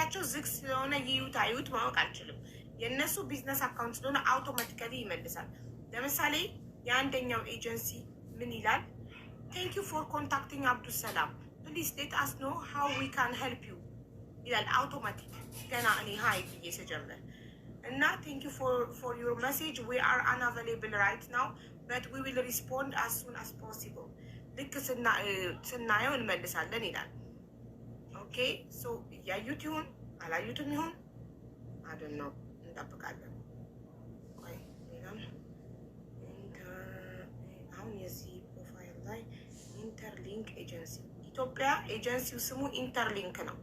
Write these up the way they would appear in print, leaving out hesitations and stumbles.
ስልካቸው ዝግ ስለሆነ ይዩት አዩት ማወቅ አልችልም። የእነሱ ቢዝነስ አካውንት ስለሆነ አውቶማቲካሊ ይመልሳል። ለምሳሌ የአንደኛው ኤጀንሲ ምን ይላል? ቴንክ ዩ ፎር ኮንታክቲንግ አብዱሰላም ፕሊዝ ሌት አስ ኖ ሃው ዊ ካን ሄልፕ ዩ ይላል። አውቶማቲክ ገና እኔ ሀይ ብዬ ስጀምር እና ቴንክ ዩ ፎር ዩር ሜሴጅ ዊ አር አንአቬሌብል ራይት ናው በት ዊ ዊል ሪስፖንድ አስ ሱን አስ ፖሲብል። ልክ ስናየው እንመልሳለን ይላል። ኦኬ ሶ እያዩት ይሁን አላዩትም ይሁን አይደል ነው፣ እንጠብቃለን። አሁን የዚህ ፕሮፋይል ላይ ኢንተርሊንክ ኤጀንሲ ኢትዮጵያ፣ ኤጀንሲው ስሙ ኢንተርሊንክ ነው።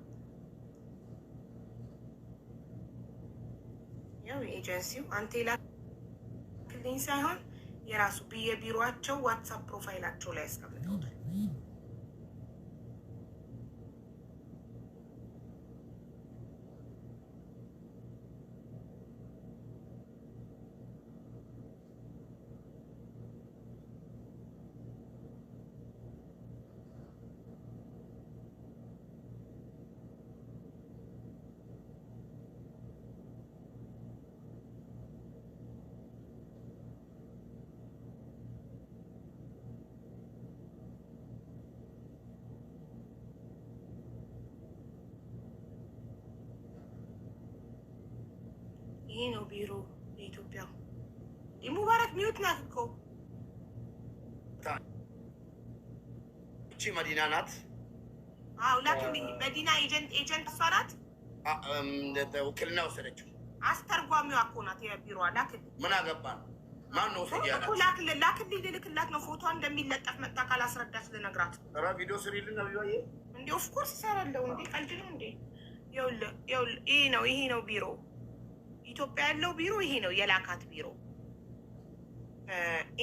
ያው ኤጀንሲው አንተ ላክልኝ ሳይሆን የራሱ የቢሮአቸው ዋትሳፕ ፕሮፋይላቸው ላይ ያስቀምጠውታል። ይሄ ነው ቢሮ የኢትዮጵያ። ሙባረክ ሚዩት ናት እኮ እቺ መዲና ናት። አዎ ላክልኝ። መዲና ኤጀንት እሷ ናት። ውክልና ወሰደችው። አስተርጓሚዋ እኮ ናት የቢሮዋ። ላክልኝ። ምን አገባን? ማን ነው ሰያና እኮ ላክልኝ ልልክላት ነው። ፎቶ እንደሚለጠፍ መጣ ካላስረዳች ልነግራት። ኧረ ቪዲዮ ስሪልን ነው ይዋዬ እንዴ? ኦፍ ኮርስ እሰራለሁ እንዴ። ቀልድ ነው እንዴ? ይሄ ነው ቢሮ ኢትዮጵያ ያለው ቢሮ ይሄ ነው። የላካት ቢሮ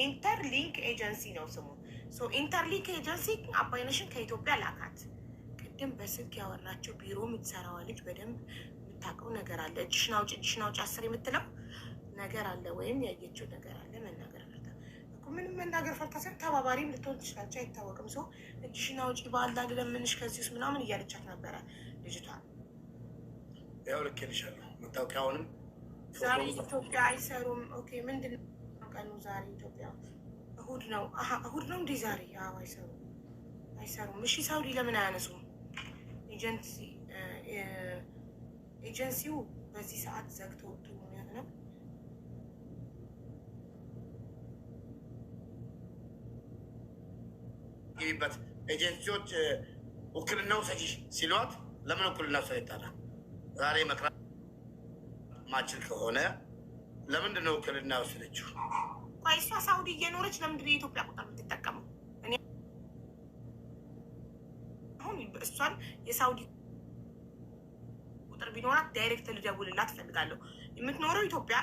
ኢንተርሊንክ ኤጀንሲ ነው ስሙ። ኢንተርሊንክ ኤጀንሲ አባይነሽን ከኢትዮጵያ ላካት። ቅድም በስልክ ያወራቸው ቢሮ የምትሰራዋ ልጅ በደንብ የምታውቀው ነገር አለ። እጅሽን አውጪ አስር የምትለው ነገር አለ፣ ወይም ያየችው ነገር አለ። መናገር ፈርታ እኮ ምንም መናገር ፈርታ ሳይሆን ተባባሪም ልትሆን ትችላለች፣ አይታወቅም። እጅሽን አውጪ ባላ ልለምንሽ ከዚህ ውስጥ ምናምን እያለቻት ነበረ ልጅቷ። ያው ልኬልሻለሁ መታወቂያውንም። ዛሬ ኢትዮጵያ አይሰሩም። ኦኬ ምንድን ነው ቀኑ? ዛሬ ኢትዮጵያ እሁድ ነው። እሁድ ነው እንዲህ ዛሬ? አዎ አይሰሩም። እሺ ሳውዲ ለምን አያነሱም? ኤጀንሲው በዚህ ሰዓት ዘግቶ ወጥቶ ነው። ይበት ኤጀንሲዎች ውክልናው ሰጪ ሲሏት ለምን ውክልናው ሰጪታላ? ዛሬ መቅረት ማችል ከሆነ ለምንድን ነው ውክልና ወሰደችው? ቆይ እሷ ሳውዲ እየኖረች ለምንድን ነው የኢትዮጵያ ቁጥር የምትጠቀመው? እኔ አሁን እሷን የሳውዲ ቁጥር ቢኖራት ዳይሬክት ልደውልላት እፈልጋለሁ። የምትኖረው ኢትዮጵያ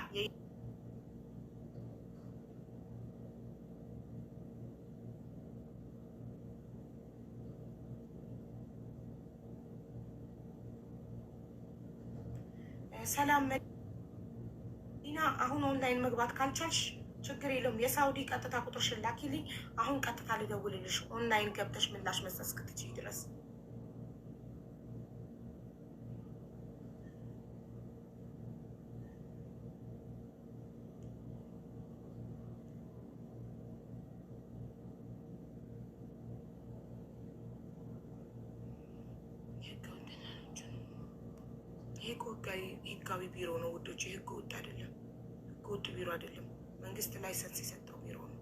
ሰላም መዲና። አሁን ኦንላይን መግባት ካልቻልሽ ችግር የለውም። የሳውዲ ቀጥታ ቁጥርሽን ላኪልኝ። አሁን ቀጥታ ልደውልልሽ ኦንላይን ገብተሽ ምላሽ መስጠት እስክትችይ ድረስ። ህጋዊ ቢሮ ነው ውዶች። ህገ ወጥ አይደለም። ህገ ወጥ ቢሮ አይደለም። መንግስት ላይሰንስ የሰጠው ቢሮ ነው።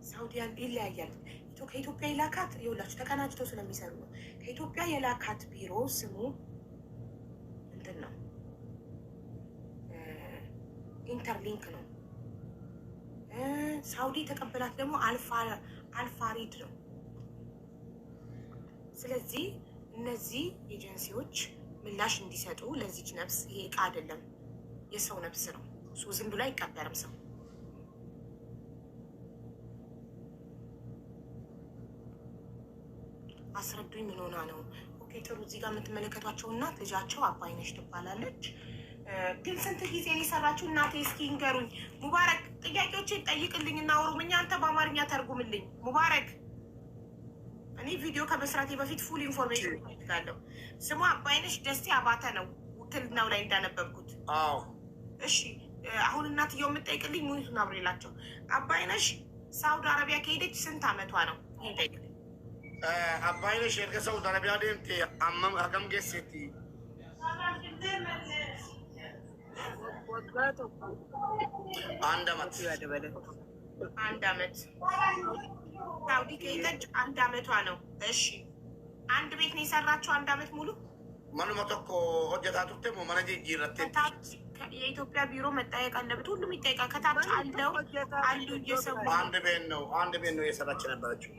ሳውዲያን ይለያያል። ከኢትዮጵያ የላካት ይኸውላችሁ ተቀናጅተው ስለሚሰሩ ነው። ከኢትዮጵያ የላካት ቢሮ ስሙ እንትን ነው፣ ኢንተርሊንክ ነው። ሳውዲ ተቀበላት ደግሞ አልፋሪድ ነው። ስለዚህ እነዚህ ኤጀንሲዎች ምላሽ እንዲሰጡ ለዚች ነፍስ፣ ይሄ እቃ አይደለም የሰው ነፍስ ነው። እሱ ዝም ብሎ አይቀበርም ሰው። አስረዱኝ ምን ሆና ነው? ኦኬ ጥሩ። እዚህ ጋር የምትመለከቷቸው እናት ልጃቸው አባይነሽ ትባላለች። ግን ስንት ጊዜ ነው የሰራችሁ እናቴ? እስኪ ንገሩኝ። ሙባረክ ጥያቄዎችን ጠይቅልኝ እና ኦሮምኛ አንተ በአማርኛ ተርጉምልኝ። ሙባረክ እኔ ቪዲዮ ከመስራቴ በፊት ፉል ኢንፎርሜሽን እፈልጋለሁ። ስሟ አባይነሽ ደስቴ አባተ ነው ውክልናው ላይ እንዳነበብኩት። አዎ እሺ አሁን እናትየው የምጠይቅልኝ ሙኒቱን አብሬላቸው። አባይነሽ ሳውዲ አረቢያ ከሄደች ስንት አመቷ ነው? ይሄን ጠይቅልኝ። አባይነሽ ኤርገ ሳውዲ አረቢያ ደምቴ አገም ጌሴቲ አንድ አመት አንድ አመት ሳውዲ ከሄደች አንድ አመቷ ነው። እሺ አንድ ቤት ነው የሰራችው አንድ አመት ሙሉ? ማኑ መተኮ ሆጀታ ቱርቴ ሞ መነጂ ጂረቴ ከታች የኢትዮጵያ ቢሮ መጠየቅ አለበት። ሁሉም ይጠይቃል። ከታች አለው አሉ እየሰሩ አንድ ቤት ነው የሰራች ነበረችው።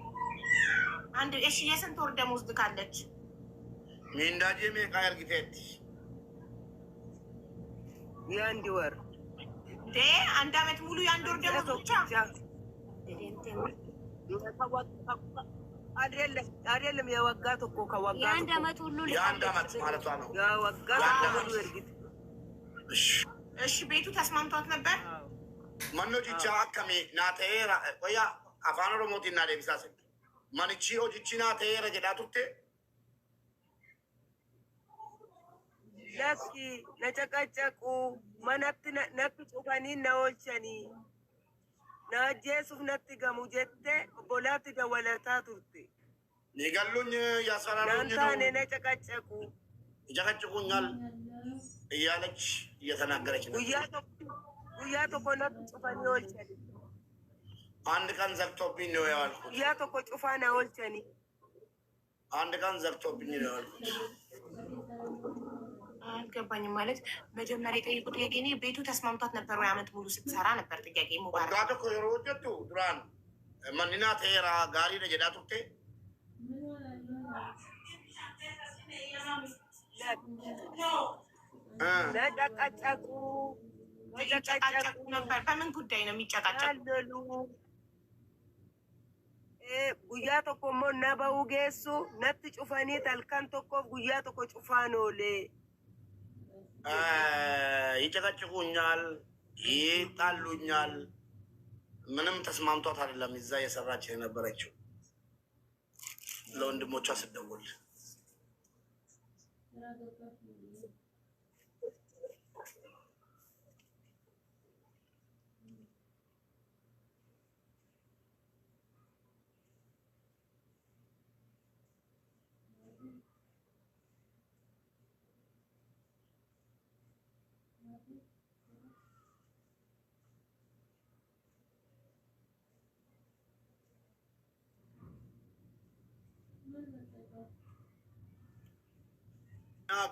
አንድ እሺ የስንት ወር ደሞዝ ልካለች? ሚንዳጂ ሜቃ ኤርጊቴት የአንድ ወር ዴ አንድ አመት ሙሉ የአንድ ወር ደሞዝ ብቻ አይደለም። የወጋት እኮ ከወጋት የአንድ አመት ሁሉ የአንድ አመት ማለቷ ነው። የወጋት ሁሉ እርግጥ። እሺ ቤቱ ተስማምቷት ነበር? መኖ ጅቻ አከሚ ናተኤ ቆያ አፋን ኦሮሞቲ እና ደቢሳስ ማንቺ ሆጅቺ ናተኤ ረጀዳ ቱርቴ ለኪ ነጨቀጨቁ መነት ነት ጩፈኒ ነወልቸኒ ናጄሱፍ ነት ገሙ ጀቴ ቦላት ደወለታ ቱርቴ ሊገሉኝ ያስፈራሩኝ ናንታኔ ነጨቀጨቁ ይጨቀጭቁኛል እያለች እየተናገረች ነው። ጉያ ቶኮ ነት ጩፈኒ ወልቸኒ አንድ ቀን ዘግቶብኝ ነው ያልኩት። ጉያ ቶኮ ጩፋና ወልቸኒ አንድ ቀን ዘግቶብኝ ነው ያልኩት። አልገባኝም። ማለት መጀመሪያ የጠየቁት ጥያቄ እኔ ቤቱ ተስማምቷት ነበር ወይ አመት ሙሉ ስትሰራ ነበር ጥያቄ። ሙባረክ ጋቶ ኮ የሮጀቱ ዱራን መንና ቴራ ጋሪ ነጀዳ ቱርቴ ነጨቀጨቁ ይጨቃጨቁ ነበር። በምን ጉዳይ ነው የሚጨቃጨቁ? ጉያ ቶኮ ሞ ነበው ጌሱ ነት ጩፈኒ ተልከን ቶኮ ጉያ ቶኮ ጩፋኖሌ ይጨቀጭቁኛል፣ ይጣሉኛል። ምንም ተስማምቷት አይደለም እዛ የሰራች የነበረችው ለወንድሞቿ ስደውል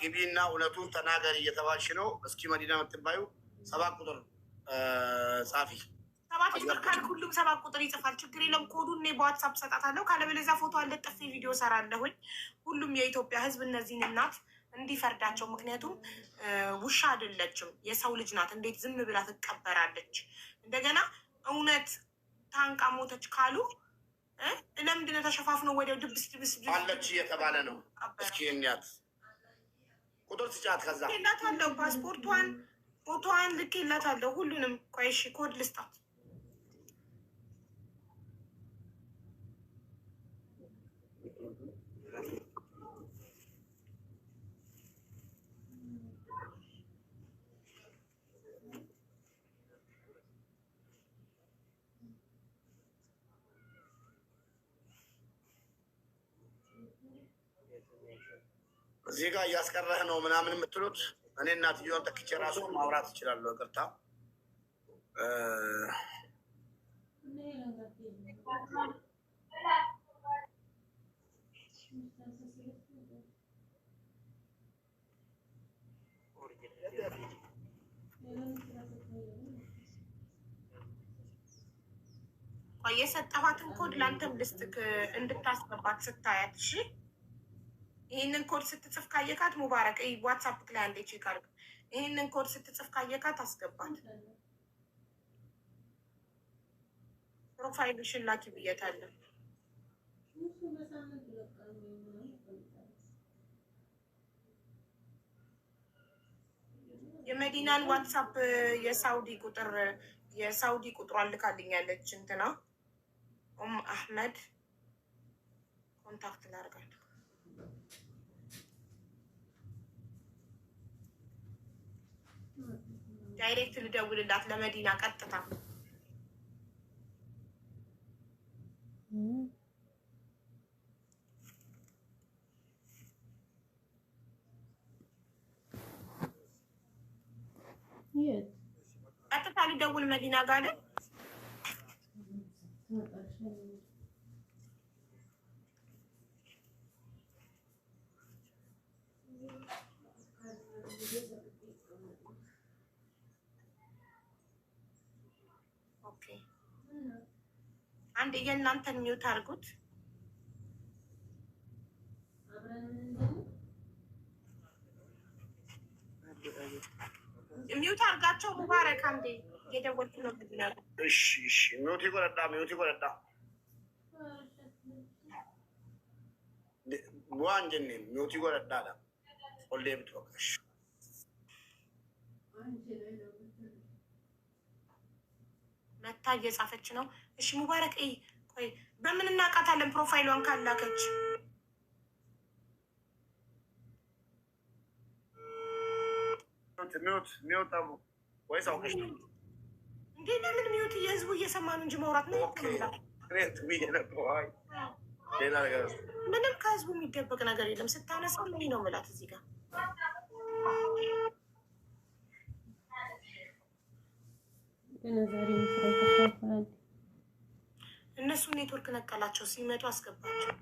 ግቢና እውነቱን ተናገር እየተባልሽ ነው። እስኪ መዲና የምትባዩ 7 ቁጥር ጻፊ። 7 ቁጥር ካልክ ሁሉም 7 ቁጥር ይጽፋል። ችግር የለም። ኮዱን እኔ በዋትሳፕ ሰጣታለሁ። ካለበለዚያ ፎቶ አለጥፌ ቪዲዮ ሰራለሁኝ። ሁሉም የኢትዮጵያ ሕዝብ እነዚህን እናት እንዲፈርዳቸው። ምክንያቱም ውሻ አይደለችም፣ የሰው ልጅ ናት። እንዴት ዝም ብላ ትቀበራለች? እንደገና እውነት ታንቃ ሞተች ካሉ ለምንድነው ተሸፋፍነው ወዲያው ድብስ አለች እየተባለ ነው? እስኪ እንያት ቁጥር ስጫት። ከዛ ልኬላታለሁ፣ ፓስፖርቷን፣ ፎቶዋን ልኬላታለሁ። ሁሉንም ቆይ እሺ፣ ኮድ ልስጣት። እዚህ ጋር እያስቀረህ ነው ምናምን የምትሉት እኔ እናትየውን ተክቼ ራሱ ማውራት እችላለሁ። ይቅርታ የሰጠኋትን ኮድ ለአንተም ልስጥክ እንድታስገባት ስታያት። እሺ ይህንን ኮድ ስትጽፍ ካየካት ሙባረክ ዋትሳፕ ላይ አንዴ ቼክ አድርግ። ይህንን ኮድ ስትጽፍ ካየካት አስገባት። ፕሮፋይልሽን ላኪ ብያታለሁ። የመዲናን ዋትሳፕ የሳውዲ ቁጥሯን ልካልኛለች። እንትና አህመድ ኮንታክት ላድርጋት። ዳይሬክት ልደውልላት ለመዲና ቀጥታ። ቀጥታ ልደውል መዲና ጋር አይደል? ኦኬ አንድ የእናንተን ሚውት አድርጉት። ሚውት አድርጋቸው። ሙባረክ አንዴ የደወልኩ ነው መዲና ጋር። እሺ እሺ ሚውት ይቆረጣ ዋን ጀኔ ሚውት ይቆረጣ ኦሌ ብትወቀሽ መታ እየጻፈች ነው። እሺ ሙባረክ ቆይ በምን እናውቃታለን? ፕሮፋይሏን ካላከች ሚውት አቡ ወይስ አውቀሽ ነው እንዴ? ለምን ሚውት? የህዝቡ እየሰማ ነው እንጂ ማውራት ነው። ኦኬ ግሬት ቢየነዋይ ሌላ ነገር ምንም ከህዝቡ የሚደበቅ ነገር የለም። ስታነሳው ምን ነው የምላት እዚህ ጋር እነሱ ኔትወርክ ነቀላቸው። ሲመጡ አስገባቸው።